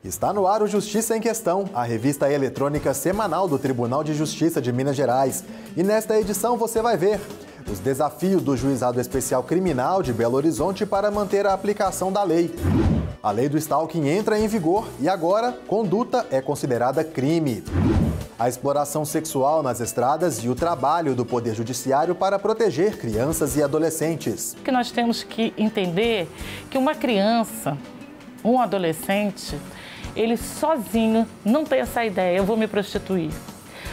Está no ar o Justiça em Questão, a revista eletrônica semanal do Tribunal de Justiça de Minas Gerais. E nesta edição você vai ver os desafios do Juizado Especial Criminal de Belo Horizonte para manter a aplicação da lei. A lei do stalking entra em vigor e agora conduta é considerada crime. A exploração sexual nas estradas e o trabalho do Poder Judiciário para proteger crianças e adolescentes. Que nós temos que entender que uma criança, um adolescente, ele sozinho não tem essa ideia, eu vou me prostituir.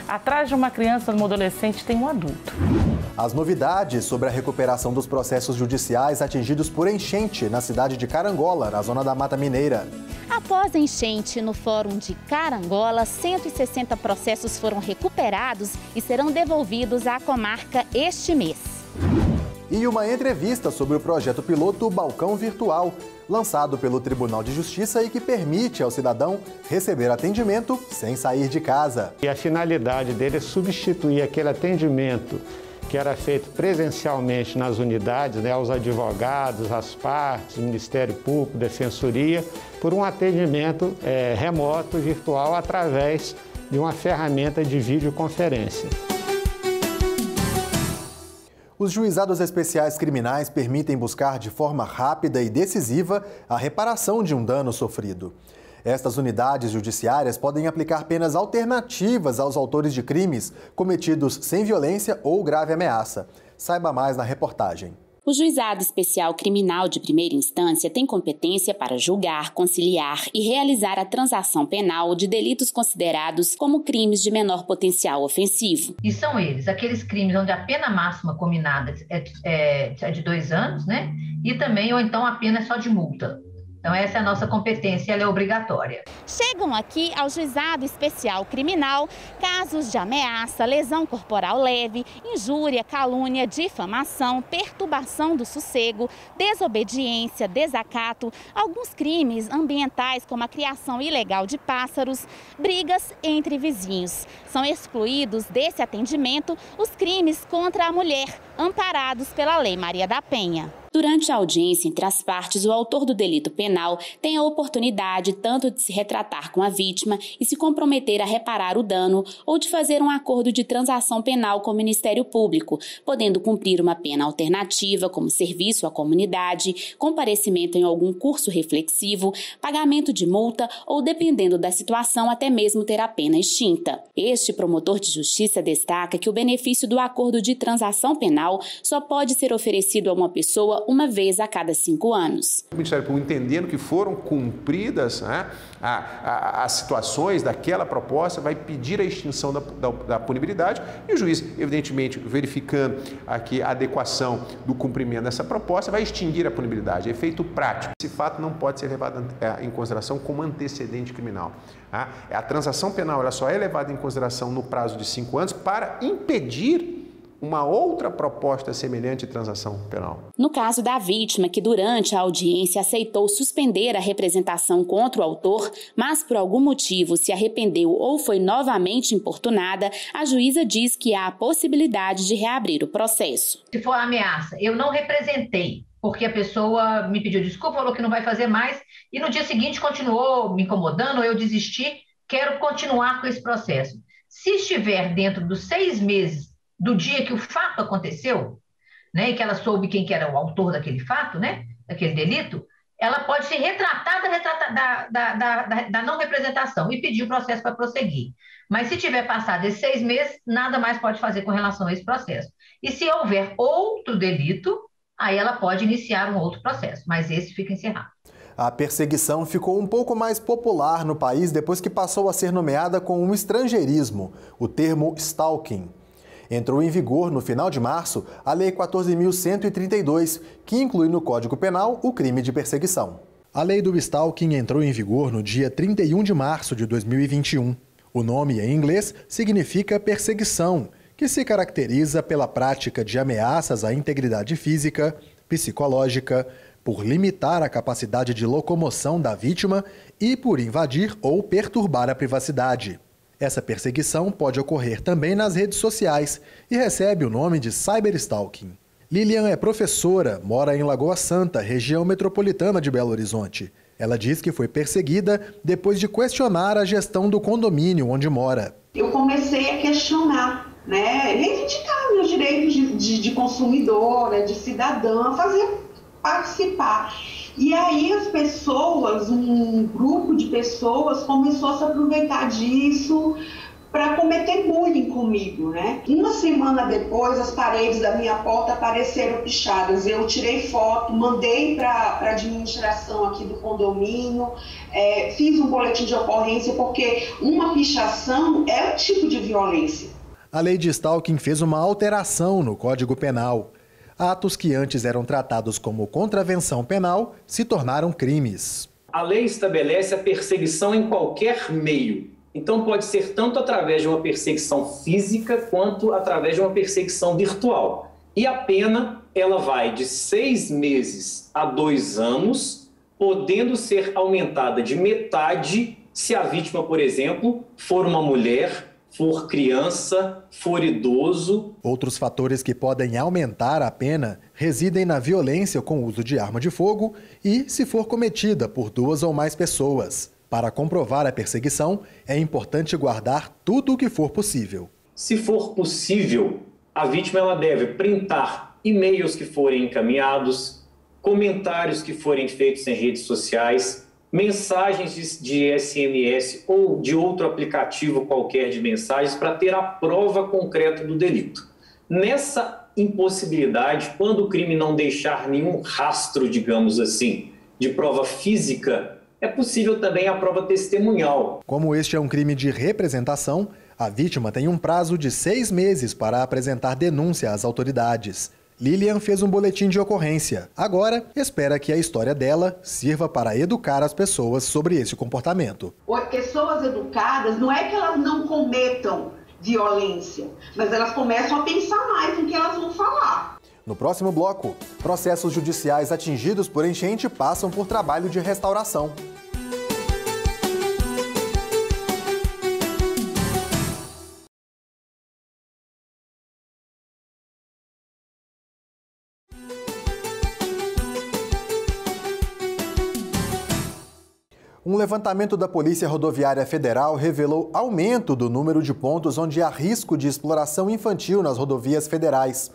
Atrás de uma criança ou de um adolescente tem um adulto. As novidades sobre a recuperação dos processos judiciais atingidos por enchente na cidade de Carangola, na zona da Mata Mineira. Após a enchente no Fórum de Carangola, 160 processos foram recuperados e serão devolvidos à comarca este mês. E uma entrevista sobre o projeto piloto Balcão Virtual, lançado pelo Tribunal de Justiça e que permite ao cidadão receber atendimento sem sair de casa. E a finalidade dele é substituir aquele atendimento que era feito presencialmente nas unidades, aos advogados, às partes, Ministério Público, Defensoria, por um atendimento remoto, virtual, através de uma ferramenta de videoconferência. Os juizados especiais criminais permitem buscar de forma rápida e decisiva a reparação de um dano sofrido. Estas unidades judiciárias podem aplicar penas alternativas aos autores de crimes cometidos sem violência ou grave ameaça. Saiba mais na reportagem. O Juizado Especial Criminal de Primeira Instância tem competência para julgar, conciliar e realizar a transação penal de delitos considerados como crimes de menor potencial ofensivo. E são eles, aqueles crimes onde a pena máxima combinada é de 2 anos, né? E também, ou então, a pena é só de multa. Então, essa é a nossa competência, ela é obrigatória. Chegam aqui ao Juizado Especial Criminal casos de ameaça, lesão corporal leve, injúria, calúnia, difamação, perturbação do sossego, desobediência, desacato, alguns crimes ambientais como a criação ilegal de pássaros, brigas entre vizinhos. São excluídos desse atendimento os crimes contra a mulher, amparados pela Lei Maria da Penha. Durante a audiência entre as partes, o autor do delito penal tem a oportunidade tanto de se retratar com a vítima e se comprometer a reparar o dano ou de fazer um acordo de transação penal com o Ministério Público, podendo cumprir uma pena alternativa como serviço à comunidade, comparecimento em algum curso reflexivo, pagamento de multa ou, dependendo da situação, até mesmo ter a pena extinta. Este promotor de justiça destaca que o benefício do acordo de transação penal só pode ser oferecido a uma pessoa uma vez a cada 5 anos. O Ministério Público, entendendo que foram cumpridas as situações daquela proposta, vai pedir a extinção da punibilidade e o juiz, evidentemente, verificando aqui a adequação do cumprimento dessa proposta, vai extinguir a punibilidade. Efeito prático. Esse fato não pode ser levado em consideração como antecedente criminal. A transação penal ela só é levada em consideração no prazo de 5 anos para impedir uma outra proposta semelhante de transação penal. No caso da vítima, que durante a audiência aceitou suspender a representação contra o autor, mas por algum motivo se arrependeu ou foi novamente importunada, a juíza diz que há a possibilidade de reabrir o processo. Se for ameaça, eu não representei, porque a pessoa me pediu desculpa, falou que não vai fazer mais, e no dia seguinte continuou me incomodando, ou eu desisti, quero continuar com esse processo. Se estiver dentro dos 6 meses do dia que o fato aconteceu, né, e que ela soube quem que era o autor daquele fato, né, daquele delito, ela pode ser retratada da não representação e pedir o processo para prosseguir. Mas se tiver passado esses 6 meses, nada mais pode fazer com relação a esse processo. E se houver outro delito, aí ela pode iniciar um outro processo, mas esse fica encerrado. A perseguição ficou um pouco mais popular no país depois que passou a ser nomeada com um estrangeirismo, o termo stalking. Entrou em vigor no final de março a Lei 14.132, que inclui no Código Penal o crime de perseguição. A lei do stalking entrou em vigor no dia 31 de março de 2021. O nome em inglês significa perseguição, que se caracteriza pela prática de ameaças à integridade física, psicológica, por limitar a capacidade de locomoção da vítima e por invadir ou perturbar a privacidade. Essa perseguição pode ocorrer também nas redes sociais e recebe o nome de cyberstalking. Lilian é professora, mora em Lagoa Santa, região metropolitana de Belo Horizonte. Ela diz que foi perseguida depois de questionar a gestão do condomínio onde mora. Eu comecei a questionar, né, reivindicar meus direitos de consumidora, de cidadã, participar. E aí as pessoas, um grupo de pessoas começou a se aproveitar disso para cometer bullying comigo, né? Uma semana depois, as paredes da minha porta apareceram pichadas. Eu tirei foto, mandei para a administração aqui do condomínio, fiz um boletim de ocorrência, porque uma pichação é um tipo de violência. A lei de stalking fez uma alteração no Código Penal. Atos que antes eram tratados como contravenção penal se tornaram crimes. A lei estabelece a perseguição em qualquer meio. Então pode ser tanto através de uma perseguição física quanto através de uma perseguição virtual. E a pena, ela vai de 6 meses a 2 anos, podendo ser aumentada de metade se a vítima, por exemplo, for uma mulher, for criança, for idoso. Outros fatores que podem aumentar a pena residem na violência com o uso de arma de fogo e se for cometida por 2 ou mais pessoas. Para comprovar a perseguição, é importante guardar tudo o que for possível. Se for possível, a vítima ela deve printar e-mails que forem encaminhados, comentários que forem feitos em redes sociais, mensagens de SMS ou de outro aplicativo qualquer de mensagens para ter a prova concreta do delito. Nessa impossibilidade, quando o crime não deixar nenhum rastro, digamos assim, de prova física, é possível também a prova testemunhal. Como este é um crime de representação, a vítima tem um prazo de 6 meses para apresentar denúncia às autoridades. Lilian fez um boletim de ocorrência. Agora, espera que a história dela sirva para educar as pessoas sobre esse comportamento. Pessoas educadas, não é que elas não cometam violência, mas elas começam a pensar mais no que elas vão falar. No próximo bloco, processos judiciais atingidos por enchente passam por trabalho de restauração. Um levantamento da Polícia Rodoviária Federal revelou aumento do número de pontos onde há risco de exploração infantil nas rodovias federais.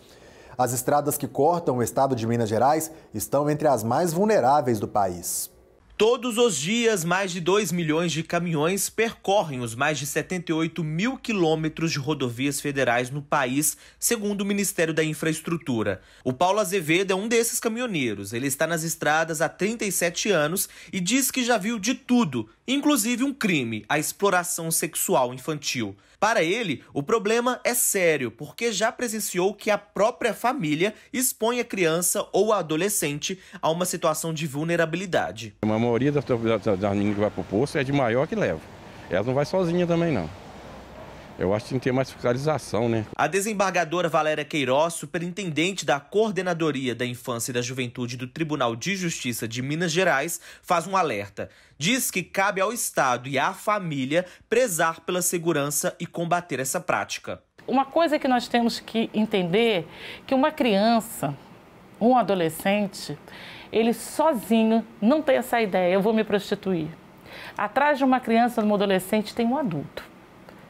As estradas que cortam o estado de Minas Gerais estão entre as mais vulneráveis do país. Todos os dias, mais de 2 milhões de caminhões percorrem os mais de 78 mil quilômetros de rodovias federais no país, segundo o Ministério da Infraestrutura. O Paulo Azevedo é um desses caminhoneiros. Ele está nas estradas há 37 anos e diz que já viu de tudo, inclusive um crime, a exploração sexual infantil. Para ele, o problema é sério, porque já presenciou que a própria família expõe a criança ou a adolescente a uma situação de vulnerabilidade. A maioria das meninas que vai para o posto é de maior que leva. Elas não vai sozinha também, não. Eu acho que tem que ter mais fiscalização, né? A desembargadora Valéria Queiroz, superintendente da Coordenadoria da Infância e da Juventude do Tribunal de Justiça de Minas Gerais, faz um alerta. Diz que cabe ao Estado e à família prezar pela segurança e combater essa prática. Uma coisa que nós temos que entender que uma criança, um adolescente, ele sozinho não tem essa ideia, eu vou me prostituir. Atrás de uma criança, de um adolescente, tem um adulto.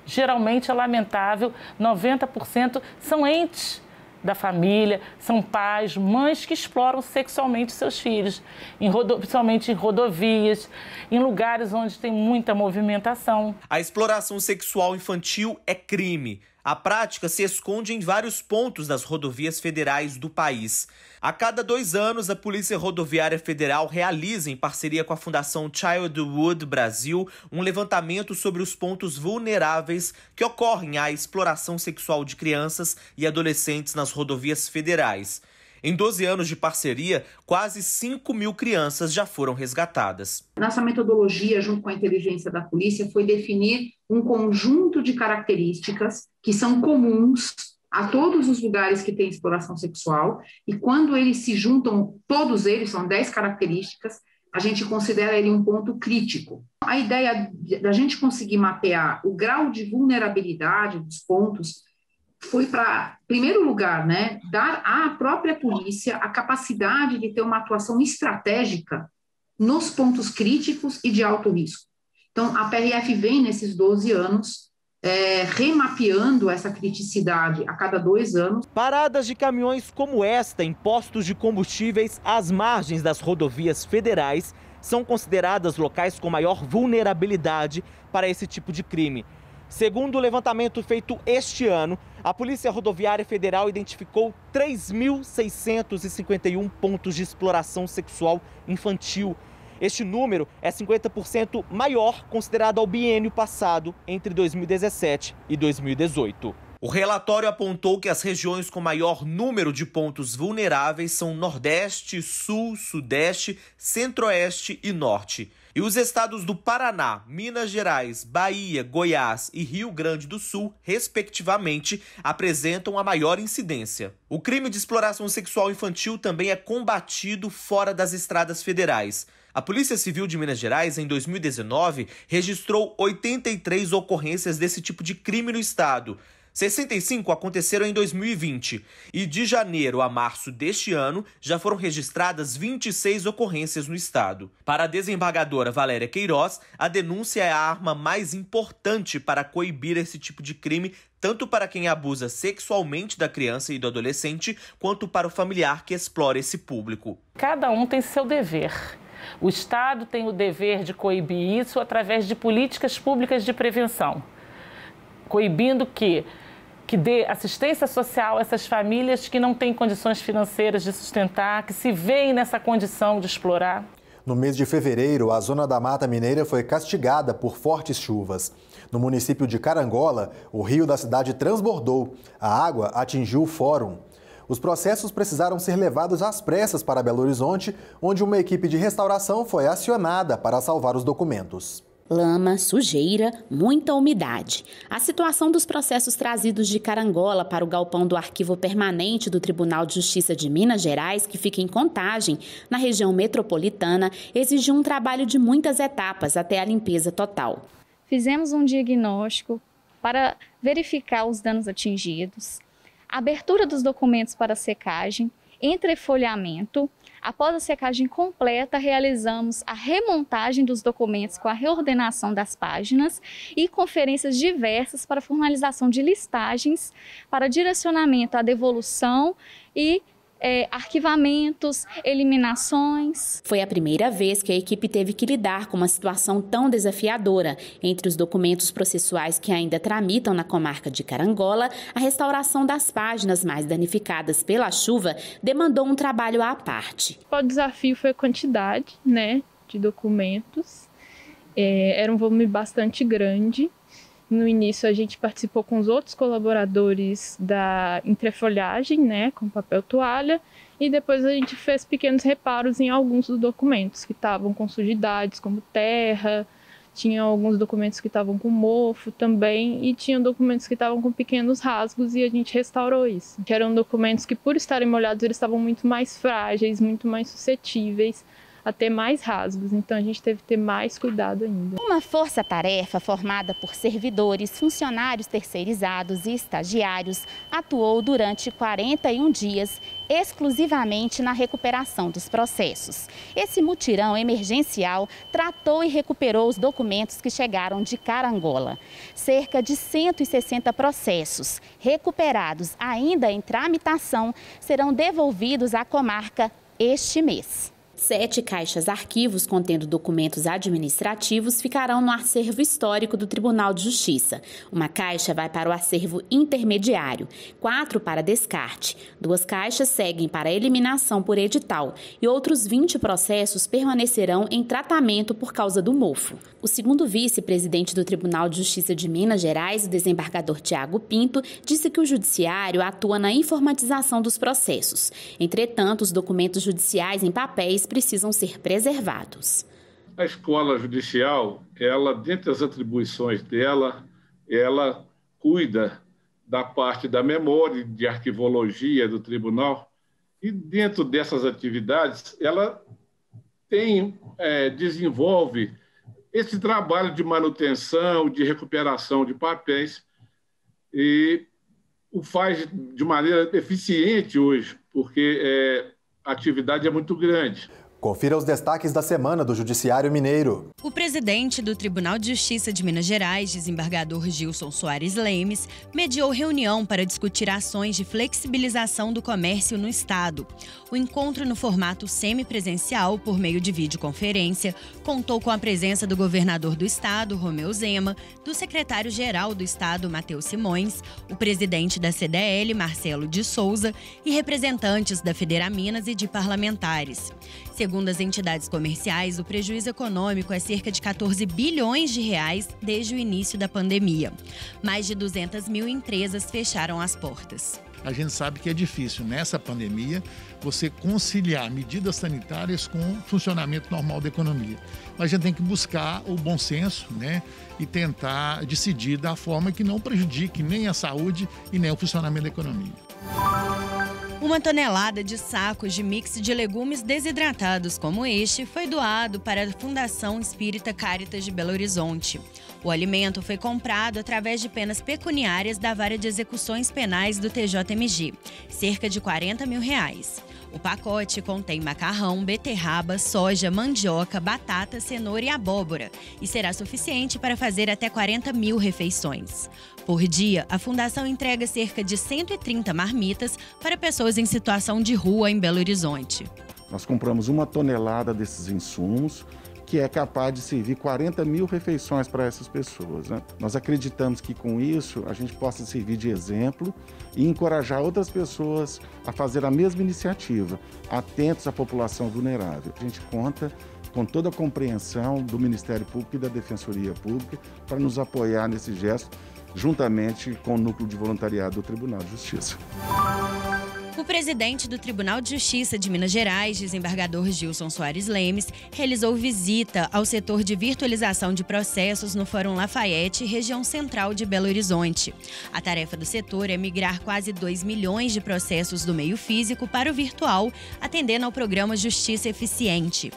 Geralmente é lamentável, 90% são entes da família, são pais, mães que exploram sexualmente seus filhos, principalmente em rodovias, em lugares onde tem muita movimentação. A exploração sexual infantil é crime. A prática se esconde em vários pontos das rodovias federais do país. A cada 2 anos, a Polícia Rodoviária Federal realiza, em parceria com a Fundação Childhood Brasil, um levantamento sobre os pontos vulneráveis que ocorrem à exploração sexual de crianças e adolescentes nas rodovias federais. Em 12 anos de parceria, quase 5 mil crianças já foram resgatadas. Nossa metodologia, junto com a inteligência da polícia, foi definir um conjunto de características que são comuns a todos os lugares que tem exploração sexual, e quando eles se juntam, todos eles, são 10 características, a gente considera ele um ponto crítico. A ideia da gente conseguir mapear o grau de vulnerabilidade dos pontos foi para, em primeiro lugar, dar à própria polícia a capacidade de ter uma atuação estratégica nos pontos críticos e de alto risco. Então, a PRF vem nesses 12 anos remapeando essa criticidade a cada 2 anos. Paradas de caminhões como esta em postos de combustíveis às margens das rodovias federais são consideradas locais com maior vulnerabilidade para esse tipo de crime. Segundo o levantamento feito este ano, a Polícia Rodoviária Federal identificou 3.651 pontos de exploração sexual infantil. Este número é 50% maior considerado ao biênio passado, entre 2017 e 2018. O relatório apontou que as regiões com maior número de pontos vulneráveis são Nordeste, Sul, Sudeste, Centro-Oeste e Norte. E os estados do Paraná, Minas Gerais, Bahia, Goiás e Rio Grande do Sul, respectivamente, apresentam a maior incidência. O crime de exploração sexual infantil também é combatido fora das estradas federais. A Polícia Civil de Minas Gerais, em 2019, registrou 83 ocorrências desse tipo de crime no estado. 65 aconteceram em 2020 e de janeiro a março deste ano já foram registradas 26 ocorrências no estado. Para a desembargadora Valéria Queiroz, a denúncia é a arma mais importante para coibir esse tipo de crime, tanto para quem abusa sexualmente da criança e do adolescente, quanto para o familiar que explora esse público. Cada um tem seu dever. O Estado tem o dever de coibir isso através de políticas públicas de prevenção, coibindo que dê assistência social a essas famílias que não têm condições financeiras de sustentar, que se veem nessa condição de explorar. No mês de fevereiro, a Zona da Mata Mineira foi castigada por fortes chuvas. No município de Carangola, o rio da cidade transbordou. A água atingiu o fórum. Os processos precisaram ser levados às pressas para Belo Horizonte, onde uma equipe de restauração foi acionada para salvar os documentos. Lama, sujeira, muita umidade. A situação dos processos trazidos de Carangola para o galpão do Arquivo Permanente do Tribunal de Justiça de Minas Gerais, que fica em Contagem, na região metropolitana, exigiu um trabalho de muitas etapas até a limpeza total. Fizemos um diagnóstico para verificar os danos atingidos, abertura dos documentos para secagem, entrefolhamento. Após a secagem completa, realizamos a remontagem dos documentos com a reordenação das páginas e conferências diversas para formalização de listagens, para direcionamento à devolução e arquivamentos, eliminações. Foi a primeira vez que a equipe teve que lidar com uma situação tão desafiadora. Entre os documentos processuais que ainda tramitam na comarca de Carangola, a restauração das páginas mais danificadas pela chuva demandou um trabalho à parte. O desafio foi a quantidade, de documentos. Era um volume bastante grande. No início, a gente participou com os outros colaboradores da entrefolhagem, com papel toalha, e depois a gente fez pequenos reparos em alguns dos documentos que estavam com sujidades, como terra, tinha alguns documentos que estavam com mofo também, e tinha documentos que estavam com pequenos rasgos, e a gente restaurou isso. Que eram documentos que, por estarem molhados, eles estavam muito mais frágeis, muito mais suscetíveis a ter mais rasgos, então a gente teve que ter mais cuidado ainda. Uma força-tarefa formada por servidores, funcionários terceirizados e estagiários atuou durante 41 dias exclusivamente na recuperação dos processos. Esse mutirão emergencial tratou e recuperou os documentos que chegaram de Carangola. Cerca de 160 processos recuperados ainda em tramitação serão devolvidos à comarca este mês. 7 caixas arquivos contendo documentos administrativos ficarão no acervo histórico do Tribunal de Justiça. Uma caixa vai para o acervo intermediário, 4 para descarte. 2 caixas seguem para eliminação por edital e outros 20 processos permanecerão em tratamento por causa do mofo. O segundo vice-presidente do Tribunal de Justiça de Minas Gerais, o desembargador Tiago Pinto, disse que o judiciário atua na informatização dos processos. Entretanto, os documentos judiciais em papéis precisam ser preservados. A escola judicial, ela, dentre as atribuições dela, ela cuida da parte da memória de arquivologia do tribunal e dentro dessas atividades ela desenvolve esse trabalho de manutenção, de recuperação de papéis e o faz de maneira eficiente hoje, porque a atividade é muito grande. Confira os destaques da semana do Judiciário Mineiro. O presidente do Tribunal de Justiça de Minas Gerais, desembargador Gilson Soares Lemes, mediou reunião para discutir ações de flexibilização do comércio no estado. O encontro, no formato semipresencial, por meio de videoconferência, contou com a presença do governador do estado, Romeu Zema, do secretário-geral do estado, Matheus Simões, o presidente da CDL, Marcelo de Souza, e representantes da Federaminas e de parlamentares. Segundo as entidades comerciais, o prejuízo econômico é cerca de 14 bilhões de reais desde o início da pandemia. Mais de 200 mil empresas fecharam as portas. A gente sabe que é difícil, nessa pandemia, você conciliar medidas sanitárias com o funcionamento normal da economia. Mas a gente tem que buscar o bom senso, né, e tentar decidir da forma que não prejudique nem a saúde e nem o funcionamento da economia. 1 tonelada de sacos de mix de legumes desidratados como este foi doado para a Fundação Espírita Caritas de Belo Horizonte. O alimento foi comprado através de penas pecuniárias da Vara de Execuções Penais do TJMG, cerca de R$40 mil. O pacote contém macarrão, beterraba, soja, mandioca, batata, cenoura e abóbora e será suficiente para fazer até 40 mil refeições. Por dia, a Fundação entrega cerca de 130 marmitas para pessoas em situação de rua em Belo Horizonte. Nós compramos 1 tonelada desses insumos, que é capaz de servir 40 mil refeições para essas pessoas, né? Nós acreditamos que com isso a gente possa servir de exemplo e encorajar outras pessoas a fazer a mesma iniciativa, atentos à população vulnerável. A gente conta com toda a compreensão do Ministério Público e da Defensoria Pública para nos apoiar nesse gesto, juntamente com o Núcleo de Voluntariado do Tribunal de Justiça. O presidente do Tribunal de Justiça de Minas Gerais, desembargador Gilson Soares Lemes, realizou visita ao setor de virtualização de processos no Fórum Lafayette, região central de Belo Horizonte. A tarefa do setor é migrar quase 2 milhões de processos do meio físico para o virtual, atendendo ao programa Justiça Eficiente.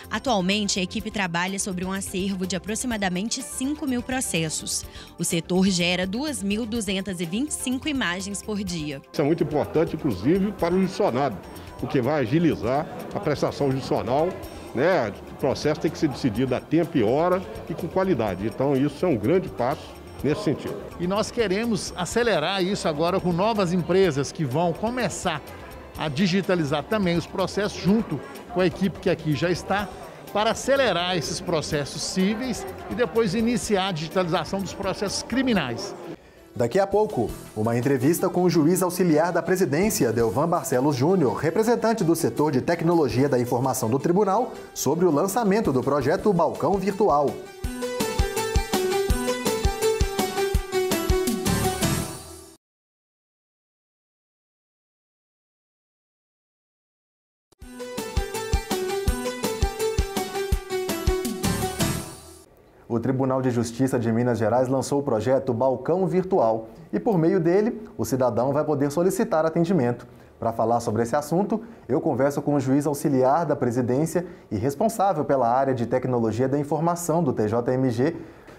Atualmente, a equipe trabalha sobre um acervo de aproximadamente 5 mil processos. O setor gera 2.225 imagens por dia. Isso é muito importante, inclusive, para o judicionado, porque vai agilizar a prestação judicial, né? O processo tem que ser decidido a tempo e hora e com qualidade. Então, isso é um grande passo nesse sentido. E nós queremos acelerar isso agora com novas empresas que vão começar a digitalizar também os processos junto com a equipe que aqui já está, para acelerar esses processos cíveis e depois iniciar a digitalização dos processos criminais. Daqui a pouco, uma entrevista com o juiz auxiliar da presidência, Delvan Barcelos Júnior, representante do setor de tecnologia da informação do tribunal, sobre o lançamento do projeto Balcão Virtual. O Tribunal de Justiça de Minas Gerais lançou o projeto Balcão Virtual e, por meio dele, o cidadão vai poder solicitar atendimento. Para falar sobre esse assunto, eu converso com o juiz auxiliar da presidência e responsável pela área de tecnologia da informação do TJMG,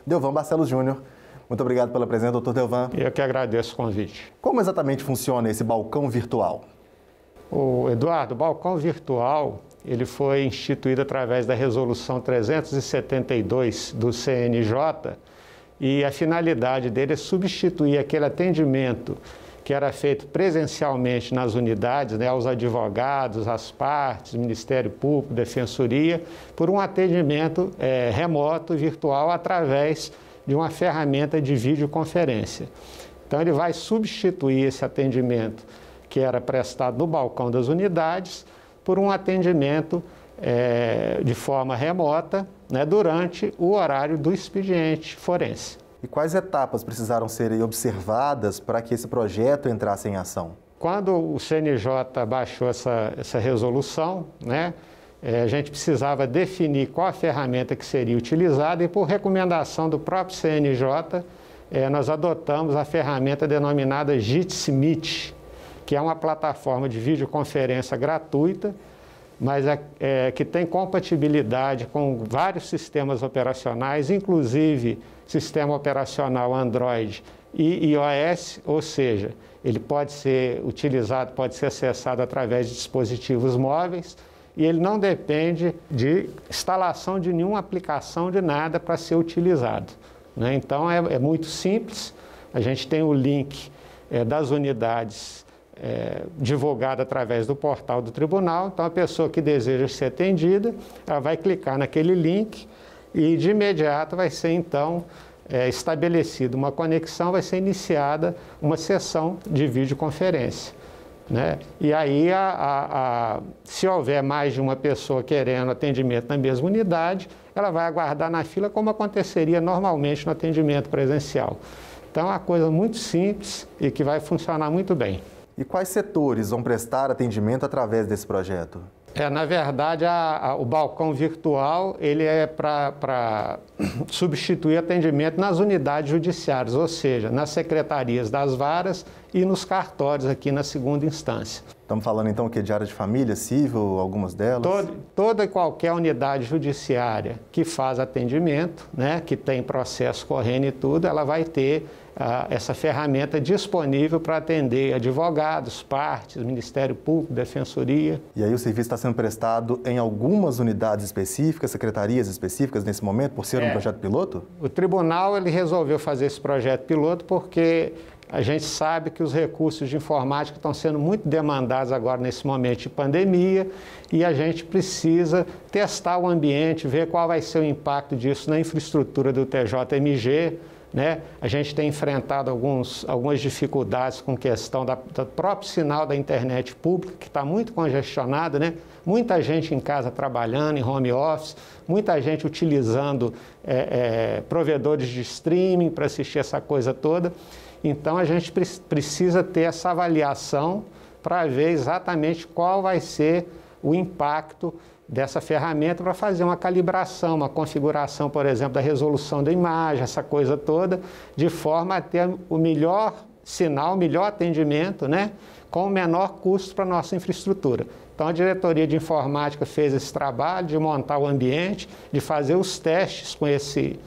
Delvan Barcelos Júnior. Muito obrigado pela presença, doutor Delvan. Eu que agradeço o convite. Como exatamente funciona esse balcão virtual? Eduardo, o balcão virtual ele foi instituído através da Resolução 372 do CNJ e a finalidade dele é substituir aquele atendimento que era feito presencialmente nas unidades, né, aos advogados, às partes, Ministério Público, Defensoria, por um atendimento remoto, virtual, através de uma ferramenta de videoconferência. Então, ele vai substituir esse atendimento que era prestado no balcão das unidades por um atendimento de forma remota, né, durante o horário do expediente forense. E quais etapas precisaram ser observadas para que esse projeto entrasse em ação? Quando o CNJ baixou essa resolução, né, a gente precisava definir qual a ferramenta que seria utilizada e, por recomendação do próprio CNJ, nós adotamos a ferramenta denominada Jitsi, que é uma plataforma de videoconferência gratuita, mas que tem compatibilidade com vários sistemas operacionais, inclusive sistema operacional Android e iOS, ou seja, ele pode ser utilizado, pode ser acessado através de dispositivos móveis e ele não depende de instalação de nenhuma aplicação de nada para ser utilizado, né? Então é muito simples, a gente tem o link das unidades divulgado através do portal do tribunal, então a pessoa que deseja ser atendida, ela vai clicar naquele link e de imediato vai ser então estabelecida uma conexão, vai ser iniciada uma sessão de videoconferência, né? E aí, se houver mais de uma pessoa querendo atendimento na mesma unidade, ela vai aguardar na fila como aconteceria normalmente no atendimento presencial. Então, é uma coisa muito simples e que vai funcionar muito bem. E quais setores vão prestar atendimento através desse projeto? Na verdade, o balcão virtual ele é para substituir atendimento nas unidades judiciárias, ou seja, nas secretarias das varas e nos cartórios aqui na segunda instância. Estamos falando então que de área de família, civil, algumas delas? Toda e qualquer unidade judiciária que faz atendimento, né, que tem processo correndo e tudo, ela vai ter essa ferramenta disponível para atender advogados, partes, Ministério Público, Defensoria. E aí o serviço está sendo prestado em algumas unidades específicas, secretarias específicas nesse momento, por ser um projeto piloto? O tribunal ele resolveu fazer esse projeto piloto porque a gente sabe que os recursos de informática estão sendo muito demandados agora nesse momento de pandemia e a gente precisa testar o ambiente, ver qual vai ser o impacto disso na infraestrutura do TJMG, né? A gente tem enfrentado algumas dificuldades com questão do próprio sinal da internet pública, que está muito congestionado, né? Muita gente em casa trabalhando, em home office, muita gente utilizando provedores de streaming para assistir essa coisa toda. Então, a gente precisa ter essa avaliação para ver exatamente qual vai ser o impacto dessa ferramenta para fazer uma calibração, uma configuração, por exemplo, da resolução da imagem, essa coisa toda, de forma a ter o melhor sinal, o melhor atendimento, né, com o menor custo para a nossa infraestrutura. Então, a diretoria de informática fez esse trabalho de montar o ambiente, de fazer os testes com esse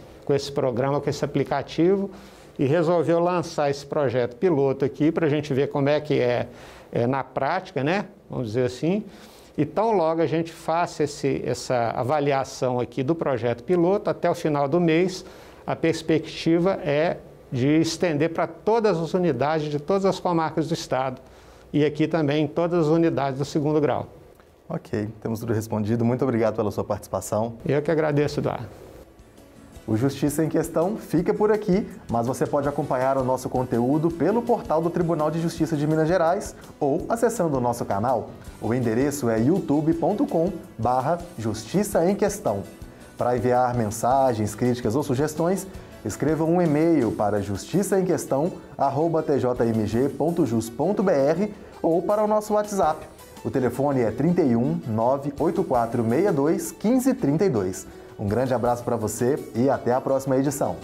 programa, com esse aplicativo, e resolveu lançar esse projeto piloto aqui para a gente ver como é que é na prática, né, vamos dizer assim. E tão logo a gente faça essa avaliação aqui do projeto piloto, até o final do mês, a perspectiva é de estender para todas as unidades de todas as comarcas do Estado e aqui também em todas as unidades do segundo grau. Ok, temos tudo respondido. Muito obrigado pela sua participação. Eu que agradeço, Eduardo. O Justiça em Questão fica por aqui, mas você pode acompanhar o nosso conteúdo pelo portal do Tribunal de Justiça de Minas Gerais ou acessando o nosso canal. O endereço é youtube.com/Justiça em Questão. Para enviar mensagens, críticas ou sugestões, escreva um e-mail para justiçaemquestão@tjmg.jus.br ou para o nosso WhatsApp. O telefone é 31 98462 1532. Um grande abraço para você e até a próxima edição.